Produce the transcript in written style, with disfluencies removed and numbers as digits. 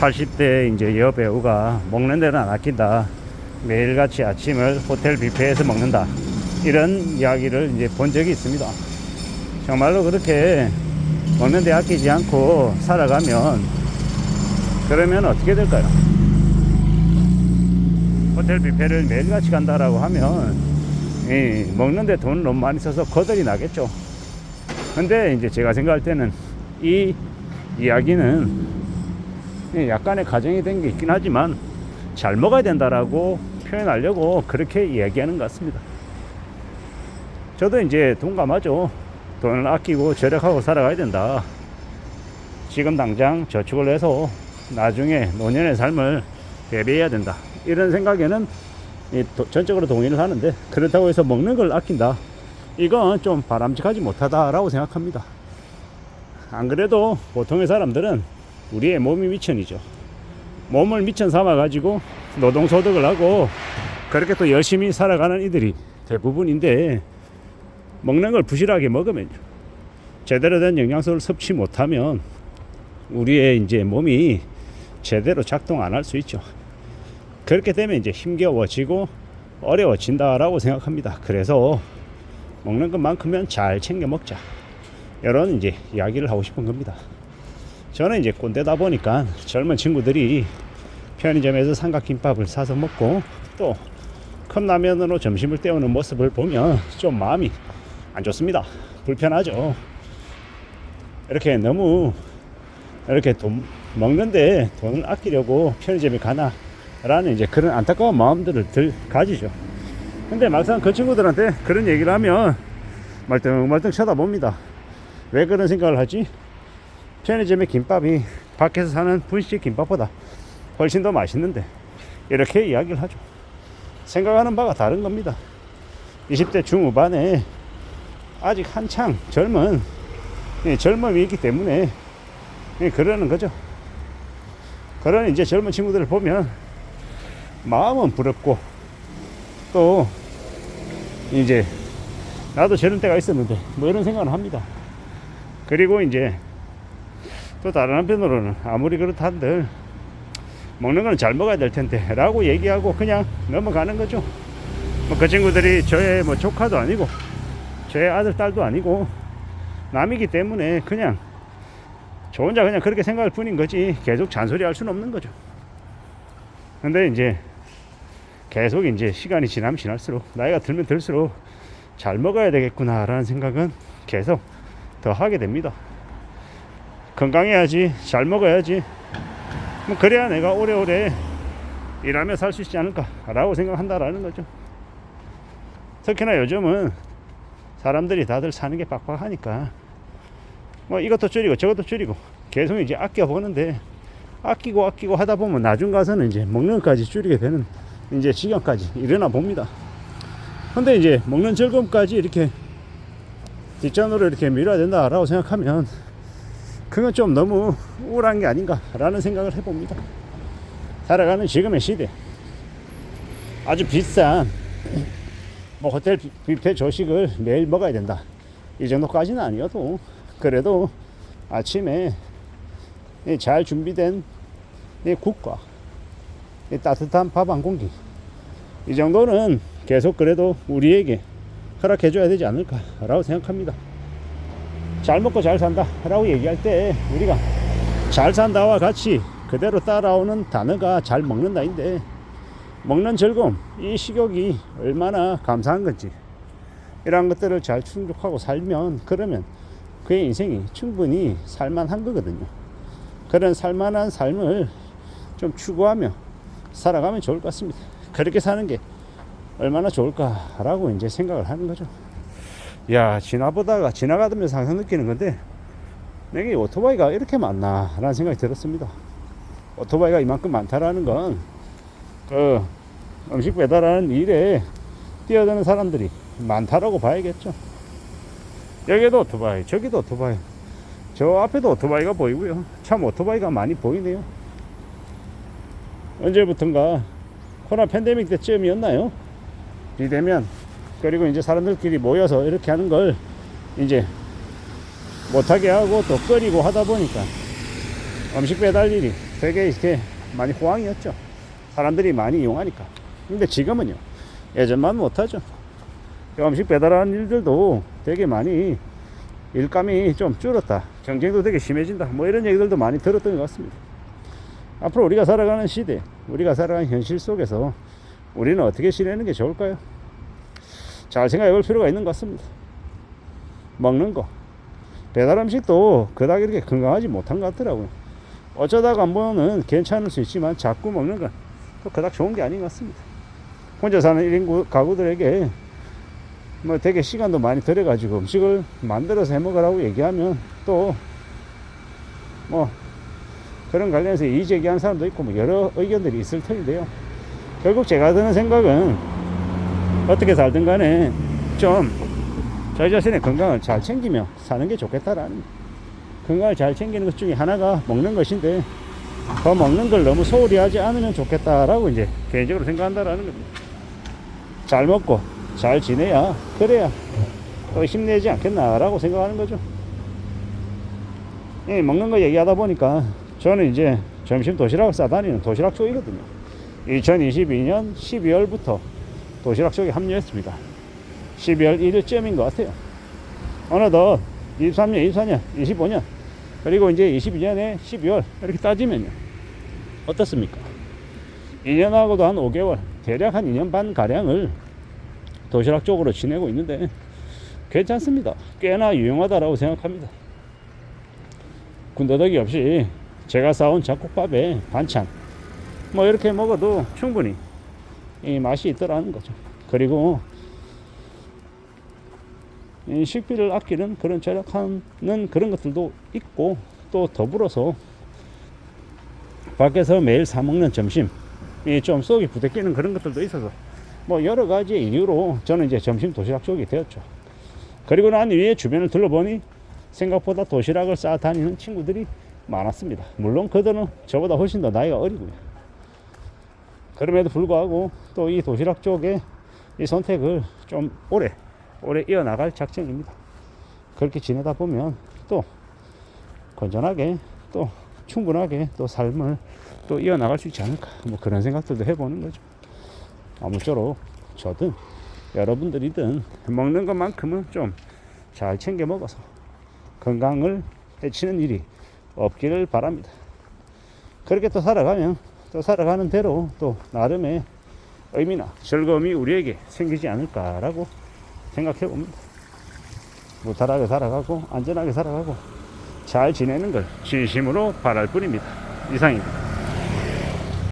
80대 이제 여배우가 먹는 데는 안 아낀다. 매일같이 아침을 호텔 뷔페에서 먹는다. 이런 이야기를 이제 본 적이 있습니다. 정말로 그렇게 먹는 데 아끼지 않고 살아가면 그러면 어떻게 될까요? 호텔 뷔페를 매일같이 간다라고 하면 먹는 데 돈을 너무 많이 써서 거덜이 나겠죠. 근데 이제 제가 생각할 때는 이 이야기는 약간의 가정이 된 게 있긴 하지만 잘 먹어야 된다라고 표현하려고 그렇게 이야기하는 것 같습니다. 저도 이제 동감하죠. 돈을 아끼고 절약하고 살아가야 된다. 지금 당장 저축을 해서 나중에 노년의 삶을 대비해야 된다. 이런 생각에는 전적으로 동의를 하는데, 그렇다고 해서 먹는 걸 아낀다, 이건 좀 바람직하지 못하다라고 생각합니다. 안 그래도 보통의 사람들은 우리의 몸이 미천이죠. 몸을 미천 삼아 가지고 노동소득을 하고 그렇게 또 열심히 살아가는 이들이 대부분인데, 먹는 걸 부실하게 먹으면 제대로 된 영양소를 섭취 못하면 우리의 이제 몸이 제대로 작동 안 할 수 있죠. 그렇게 되면 이제 힘겨워지고 어려워진다라고 생각합니다. 그래서 먹는 것만큼은 잘 챙겨 먹자, 이런 이제 이야기를 하고 싶은 겁니다. 저는 이제 꼰대다 보니까 젊은 친구들이 편의점에서 삼각김밥을 사서 먹고 또 컵라면으로 점심을 때우는 모습을 보면 좀 마음이 안 좋습니다. 불편하죠. 이렇게 너무 이렇게 먹는데 돈을 아끼려고 편의점에 가나 라는 이제 그런 안타까운 마음들을 가지죠. 근데 막상 그 친구들한테 그런 얘기를 하면 말똥말똥 쳐다봅니다. 왜 그런 생각을 하지? 편의점의 김밥이 밖에서 사는 분식 김밥보다 훨씬 더 맛있는데, 이렇게 이야기를 하죠. 생각하는 바가 다른 겁니다. 20대 중후반에 아직 한창 젊음이 있기 때문에 그러는 거죠. 그런 이제 젊은 친구들을 보면 마음은 부럽고, 또 이제 나도 저런 때가 있었는데 뭐 이런 생각을 합니다. 그리고 이제 또 다른 한편으로는 아무리 그렇다한들 먹는 건 잘 먹어야 될 텐데 라고 얘기하고 그냥 넘어가는 거죠. 뭐 그 친구들이 저의 뭐 조카도 아니고 저의 아들 딸도 아니고 남이기 때문에 그냥 저 혼자 그냥 그렇게 생각할 뿐인 거지 계속 잔소리 할 수는 없는 거죠. 근데 이제 계속 이제 시간이 지나면 지날수록, 나이가 들면 들수록 잘 먹어야 되겠구나 라는 생각은 계속 더 하게 됩니다. 건강해야지, 잘 먹어야지, 뭐 그래야 내가 오래오래 일하며 살 수 있지 않을까 라고 생각한다라는 거죠. 특히나 요즘은 사람들이 다들 사는 게 빡빡하니까 뭐 이것도 줄이고 저것도 줄이고 계속 이제 아껴보는데, 아끼고 하다 보면 나중 가서는 이제 먹는 것까지 줄이게 되는 이제 지경까지 일어나 봅니다. 근데 이제 먹는 즐거움까지 이렇게 뒷전으로 이렇게 미뤄야 된다라고 생각하면 그건 좀 너무 우울한 게 아닌가 라는 생각을 해봅니다. 살아가는 지금의 시대, 아주 비싼 뭐 호텔 뷔페 조식을 매일 먹어야 된다, 이 정도까지는 아니어도 그래도 아침에 잘 준비된 국과 따뜻한 밥 한 공기, 이 정도는 계속 그래도 우리에게 허락해 줘야 되지 않을까 라고 생각합니다. 잘 먹고 잘 산다 라고 얘기할 때 우리가 잘 산다와 같이 그대로 따라오는 단어가 잘 먹는다인데, 먹는 즐거움, 이 식욕이 얼마나 감사한 건지 이런 것들을 잘 충족하고 살면, 그러면 그의 인생이 충분히 살만한 거거든요. 그런 살만한 삶을 좀 추구하며 살아가면 좋을 것 같습니다. 그렇게 사는 게 얼마나 좋을까라고 이제 생각을 하는 거죠. 야, 지나가면서 항상 느끼는 건데, 내게 오토바이가 이렇게 많나 라는 생각이 들었습니다. 오토바이가 이만큼 많다라는 건 그 음식 배달하는 일에 뛰어드는 사람들이 많다라고 봐야겠죠. 여기도 오토바이, 저기도 오토바이, 저 앞에도 오토바이가 보이고요. 참 오토바이가 많이 보이네요. 언제부턴가 코로나 팬데믹 때쯤이었나요? 비대면, 그리고 이제 사람들끼리 모여서 이렇게 하는 걸 이제 못하게 하고 또 끓이고 하다 보니까 음식 배달 일이 되게 이렇게 많이 호황이었죠. 사람들이 많이 이용하니까. 근데 지금은요, 예전만 못하죠. 음식 배달하는 일들도 되게 많이 일감이 좀 줄었다. 경쟁도 되게 심해진다. 뭐 이런 얘기들도 많이 들었던 것 같습니다. 앞으로 우리가 살아가는 시대, 우리가 살아가는 현실 속에서 우리는 어떻게 지내는 게 좋을까요? 잘 생각해 볼 필요가 있는 것 같습니다. 먹는 거. 배달 음식도 그닥 이렇게 건강하지 못한 것 같더라고요. 어쩌다가 한번은 괜찮을 수 있지만 자꾸 먹는 건 또 그닥 좋은 게 아닌 것 같습니다. 혼자 사는 1인 가구들에게 뭐 되게 시간도 많이 들여가지고 음식을 만들어서 해 먹으라고 얘기하면 또 뭐 그런 관련해서 이의 제기하는 사람도 있고 뭐 여러 의견들이 있을 텐데요. 결국 제가 드는 생각은 어떻게 살든 간에 좀 저희 자신의 건강을 잘 챙기며 사는 게 좋겠다라는, 건강을 잘 챙기는 것 중에 하나가 먹는 것인데 더 먹는 걸 너무 소홀히 하지 않으면 좋겠다라고 이제 개인적으로 생각한다라는 겁니다. 잘 먹고 잘 지내야, 그래야 또 힘내지 않겠나라고 생각하는 거죠. 예, 먹는 거 얘기하다 보니까 저는 이제 점심 도시락을 싸다니는 도시락 쪽이거든요. 2022년 12월부터 도시락 쪽에 합류했습니다. 12월 1일쯤인 것 같아요. 어느덧 23년, 24년, 25년, 그리고 이제 22년에 12월 이렇게 따지면요, 어떻습니까? 2년하고도 한 5개월, 대략 한 2년 반 가량을 도시락 쪽으로 지내고 있는데 괜찮습니다. 꽤나 유용하다라고 생각합니다. 군더더기 없이 제가 싸온 잡곡밥에 반찬 뭐 이렇게 먹어도 충분히 이 맛이 있더라는 거죠. 그리고 이 식비를 아끼는 그런 절약하는 그런 것들도 있고, 또 더불어서 밖에서 매일 사 먹는 점심이 좀 속이 부대끼는 그런 것들도 있어서 뭐 여러 가지 이유로 저는 이제 점심 도시락 쪽이 되었죠. 그리고 난 위에 주변을 둘러보니 생각보다 도시락을 싸 다니는 친구들이 많았습니다. 물론 그들은 저보다 훨씬 더 나이가 어리고요. 그럼에도 불구하고 또 이 도시락 쪽에 이 선택을 좀 오래 이어나갈 작정입니다. 그렇게 지내다 보면 또 건전하게 또 충분하게 또 삶을 또 이어나갈 수 있지 않을까, 뭐 그런 생각들도 해보는 거죠. 아무쪼록 저든 여러분들이든 먹는 것만큼은 좀 잘 챙겨 먹어서 건강을 해치는 일이 없기를 바랍니다. 그렇게 또 살아가면 또 살아가는 대로 또 나름의 의미나 즐거움이 우리에게 생기지 않을까라고 생각해 봅니다. 무탈하게 살아가고 안전하게 살아가고 잘 지내는 걸 진심으로 바랄 뿐입니다. 이상입니다.